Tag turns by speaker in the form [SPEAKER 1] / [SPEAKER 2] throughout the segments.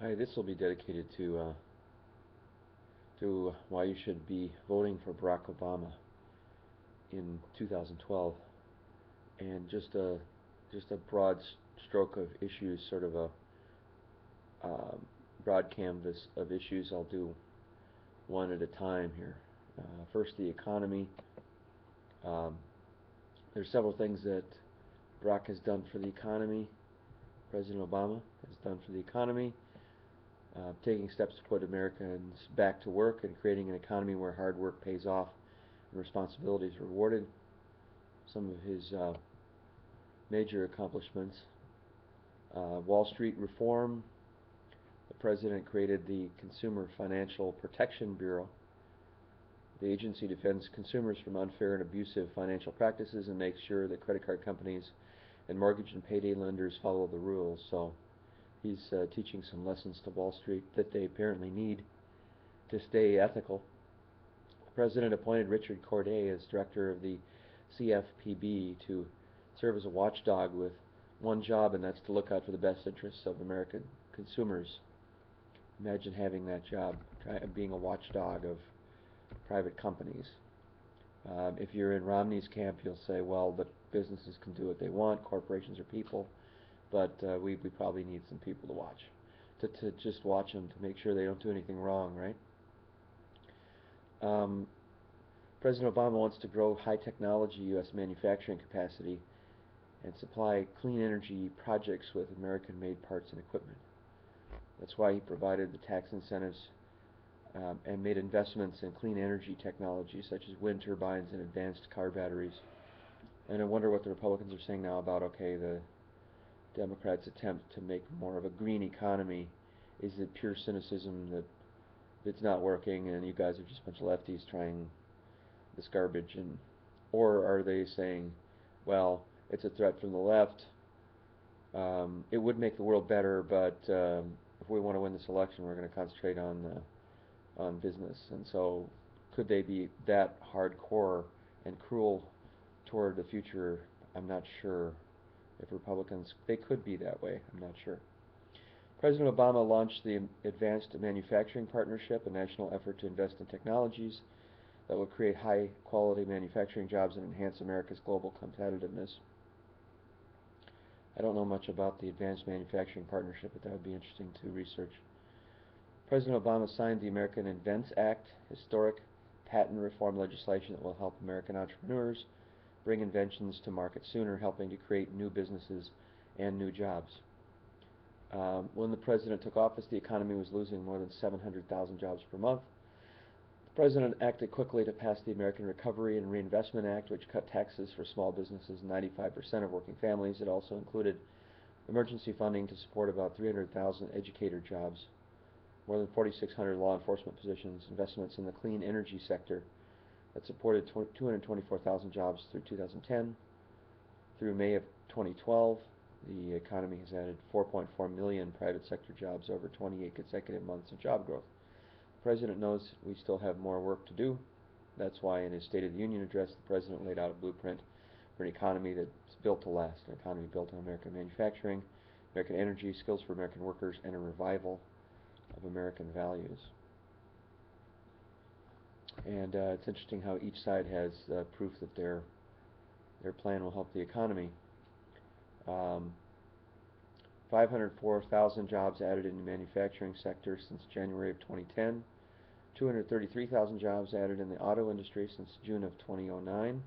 [SPEAKER 1] Hi, this will be dedicated to why you should be voting for Barack Obama in 2012, and just a broad stroke of issues, sort of a broad canvas of issues. I'll do one at a time here. First, the economy. Um, there's several things that Barack has done for the economy. President Obama has done for the economy, taking steps to put Americans back to work and creating an economy where hard work pays off and responsibility is rewarded. Some of his major accomplishments: Wall Street reform. The president created the Consumer Financial Protection Bureau. The agency defends consumers from unfair and abusive financial practices and makes sure that credit card companies and mortgage and payday lenders follow the rules. So he's teaching some lessons to Wall Street that they apparently need to stay ethical. The president appointed Richard Corday as director of the CFPB to serve as a watchdog with one job, and that's to look out for the best interests of American consumers. Imagine having that job, being a watchdog of private companies. If you're in Romney's camp, you'll say, well, the businesses can do what they want, corporations are people, but we probably need some people to watch, to just watch them to make sure they don't do anything wrong, right? Um, President Obama wants to grow high technology U.S. manufacturing capacity and supply clean energy projects with American made parts and equipment. That's why he provided the tax incentives and made investments in clean energy technology such as wind turbines and advanced car batteries. And I wonder what the Republicans are saying now about, okay, the Democrats' attempt to make more of a green economy. Is it pure cynicism that it's not working and you guys are just a bunch of lefties trying this garbage? And or are they saying, well, it's a threat from the left. It would make the world better, but if we want to win this election, we're going to concentrate on business. And so, could they be that hardcore and cruel toward the future? I'm not sure. If Republicans, they could be that way. I'm not sure. President Obama launched the Advanced Manufacturing Partnership, a national effort to invest in technologies that will create high-quality manufacturing jobs and enhance America's global competitiveness. I don't know much about the Advanced Manufacturing Partnership, but that would be interesting to research. President Obama signed the American Invents Act, historic patent reform legislation that will help American entrepreneurs bring inventions to market sooner, helping to create new businesses and new jobs. When the president took office, the economy was losing more than 700,000 jobs per month. The president acted quickly to pass the American Recovery and Reinvestment Act, which cut taxes for small businesses and 95% of working families. It also included emergency funding to support about 300,000 educator jobs, more than 4,600 law enforcement positions, investments in the clean energy sector that supported 224,000 jobs through 2010. Through May of 2012, the economy has added 4.4 million private sector jobs over 28 consecutive months of job growth. The President knows we still have more work to do. That's why in his State of the Union address, the President laid out a blueprint for an economy that's built to last, an economy built on American manufacturing, American energy, skills for American workers, and a revival of American values. And it's interesting how each side has proof that their plan will help the economy. 504,000 jobs added in the manufacturing sector since January of 2010. 233,000 jobs added in the auto industry since June of 2009.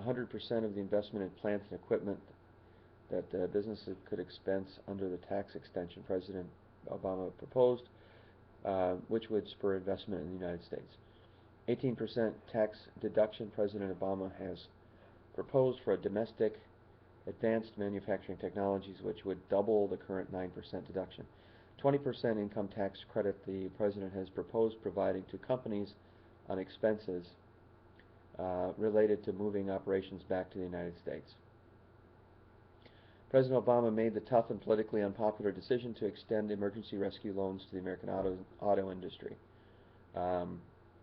[SPEAKER 1] 100% of the investment in plant and equipment that businesses could expense under the tax extension President Obama proposed, which would spur investment in the United States. 18% tax deduction President Obama has proposed for domestic advanced manufacturing technologies, which would double the current 9% deduction. 20% income tax credit the President has proposed providing to companies on expenses related to moving operations back to the United States. President Obama made the tough and politically unpopular decision to extend emergency rescue loans to the American auto industry.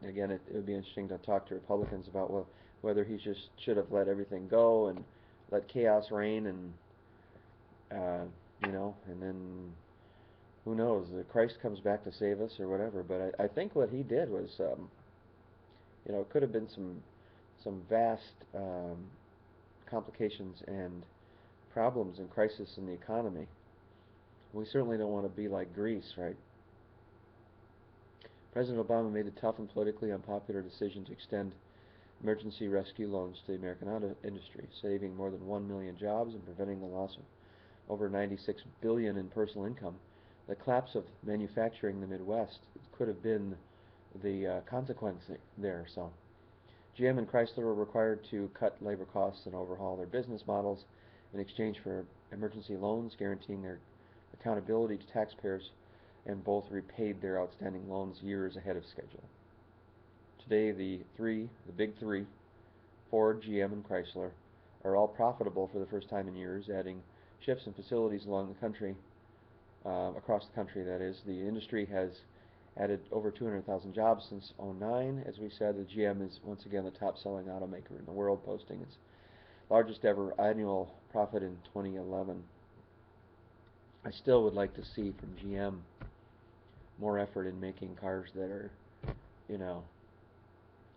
[SPEAKER 1] Again, it would be interesting to talk to Republicans about whether he just should have let everything go and let chaos reign, and and then who knows? Christ comes back to save us or whatever. But I think what he did was, it could have been some vast complications and problems and crisis in the economy. We certainly don't want to be like Greece, right? President Obama made the tough and politically unpopular decision to extend emergency rescue loans to the American auto industry, saving more than 1 million jobs and preventing the loss of over 96 billion in personal income. The collapse of manufacturing in the Midwest could have been the consequence there. So GM and Chrysler were required to cut labor costs and overhaul their business models in exchange for emergency loans, guaranteeing their accountability to taxpayers, and both repaid their outstanding loans years ahead of schedule. Today, the big three, Ford, GM, and Chrysler, are all profitable for the first time in years, adding shifts and facilities along the country, across the country, that is. The industry has added over 200,000 jobs since '09. As we said, the GM is once again the top-selling automaker in the world, posting its largest ever annual profit in 2011. I still would like to see from GM more effort in making cars that are,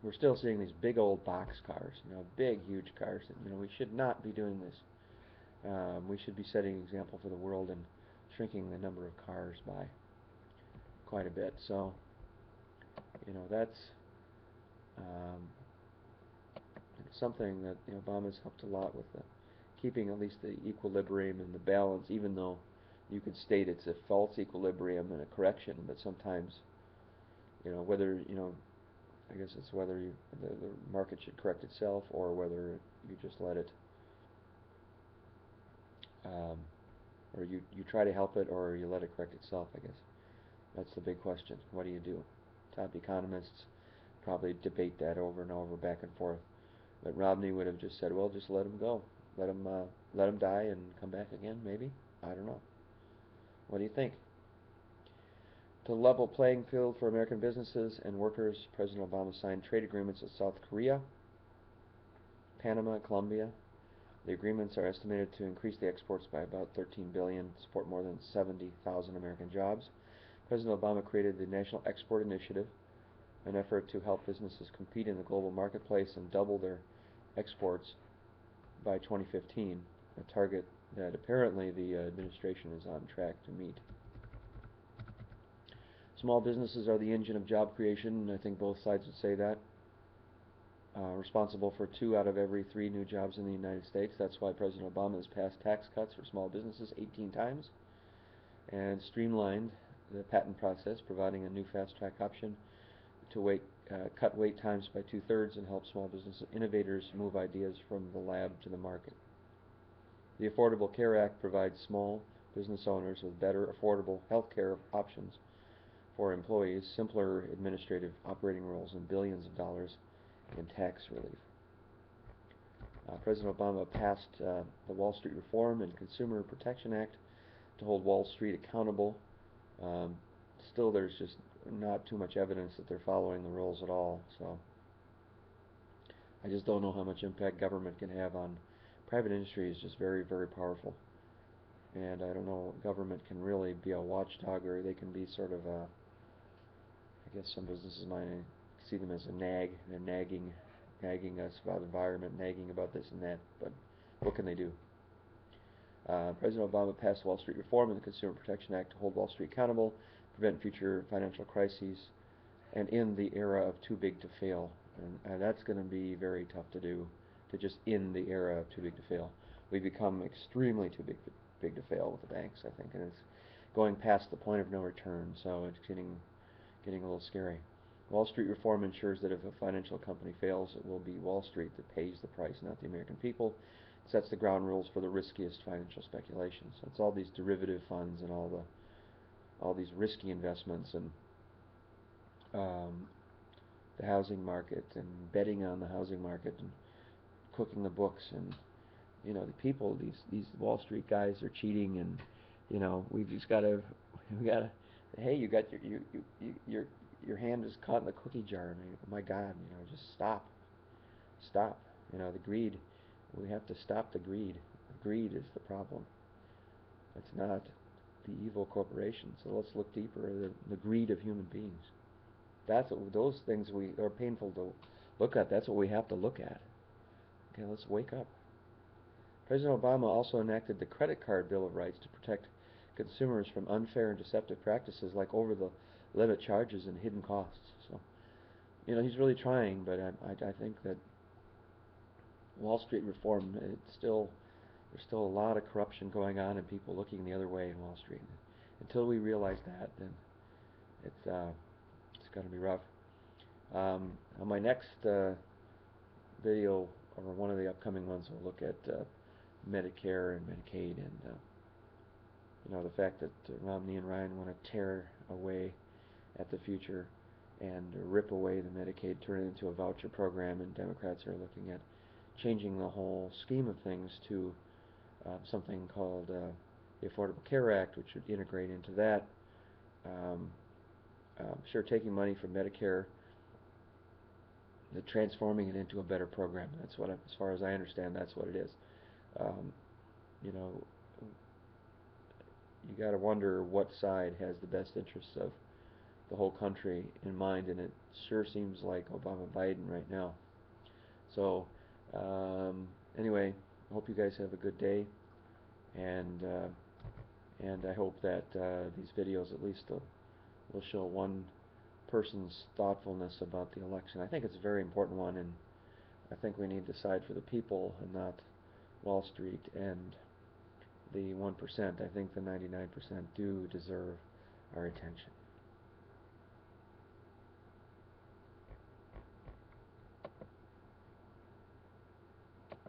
[SPEAKER 1] we're still seeing these big old box cars, big, huge cars. We should not be doing this. We should be setting an example for the world and shrinking the number of cars by quite a bit. So, that's something that Obama's helped a lot with, keeping at least the equilibrium and the balance, even though you could state it's a false equilibrium and a correction. But sometimes, whether I guess it's whether the market should correct itself or whether you just let it, or you try to help it or you let it correct itself, I guess. That's the big question. What do you do? Top economists probably debate that over and over, back and forth. But Romney would have just said, well, just let him go. Let him die and come back again, maybe? I don't know. What do you think? To level playing field for American businesses and workers, President Obama signed trade agreements with South Korea, Panama, and Colombia. The agreements are estimated to increase the exports by about $13 billion, support more than 70,000 American jobs. President Obama created the National Export Initiative, an effort to help businesses compete in the global marketplace and double their exports by 2015, a target that apparently the administration is on track to meet. Small businesses are the engine of job creation, and I think both sides would say that. Responsible for 2 out of every 3 new jobs in the United States. That's why President Obama has passed tax cuts for small businesses 18 times and streamlined the patent process, providing a new fast-track option to cut wait times by 2/3 and help small business innovators move ideas from the lab to the market. The Affordable Care Act provides small business owners with better, affordable health care options for employees, simpler administrative operating rules, and billions of dollars in tax relief. President Obama passed the Wall Street Reform and Consumer Protection Act to hold Wall Street accountable. Still, there's just not too much evidence that they're following the rules at all. So I just don't know how much impact government can have on private industry. Is just very, very powerful. And I don't know, government can really be a watchdog, or they can be sort of a, I guess some businesses might see them as a nag. They're nagging us about environment, nagging about this and that, but what can they do? President Obama passed Wall Street Reform and the Consumer Protection Act to hold Wall Street accountable, prevent future financial crises, and end the era of too big to fail. And that's going to be very tough to do, to just end the era of too big to fail. We've become extremely too big to fail with the banks, I think, and it's going past the point of no return, so it's getting a little scary. Wall Street reform ensures that if a financial company fails, it will be Wall Street that pays the price, not the American people. It sets the ground rules for the riskiest financial speculations. So it's all these derivative funds and all these risky investments, and the housing market, and betting on the housing market, and cooking the books, and the people, these Wall Street guys are cheating, and we've just gotta hey, you got your hand is caught in the cookie jar. I mean, my God, just stop. The greed. We have to stop the greed. Greed is the problem. It's not the evil corporations. So let's look deeper at the greed of human beings. That's what, those things we are painful to look at. That's what we have to look at. Okay, let's wake up. President Obama also enacted the Credit Card Bill of Rights to protect consumers from unfair and deceptive practices like over-the-limit charges and hidden costs. So, he's really trying, but I think that Wall Street reform, there's still a lot of corruption going on and people looking the other way in Wall Street. Until we realize that, then it's going to be rough. On my next video, or one of the upcoming ones, we'll look at Medicare and Medicaid, and the fact that Romney and Ryan want to tear away at the future and rip away the Medicaid, turn it into a voucher program, and Democrats are looking at changing the whole scheme of things to something called the Affordable Care Act, which would integrate into that. Sure, taking money from Medicare, transforming it into a better program. That's what, as far as I understand, that's what it is. You got to wonder what side has the best interests of the whole country in mind, and it sure seems like Obama-Biden right now. So anyway, I hope you guys have a good day, and I hope that these videos at least will show one person's thoughtfulness about the election. I think it's a very important one, and I think we need to side for the people and not Wall Street and the 1%. I think the 99% do deserve our attention.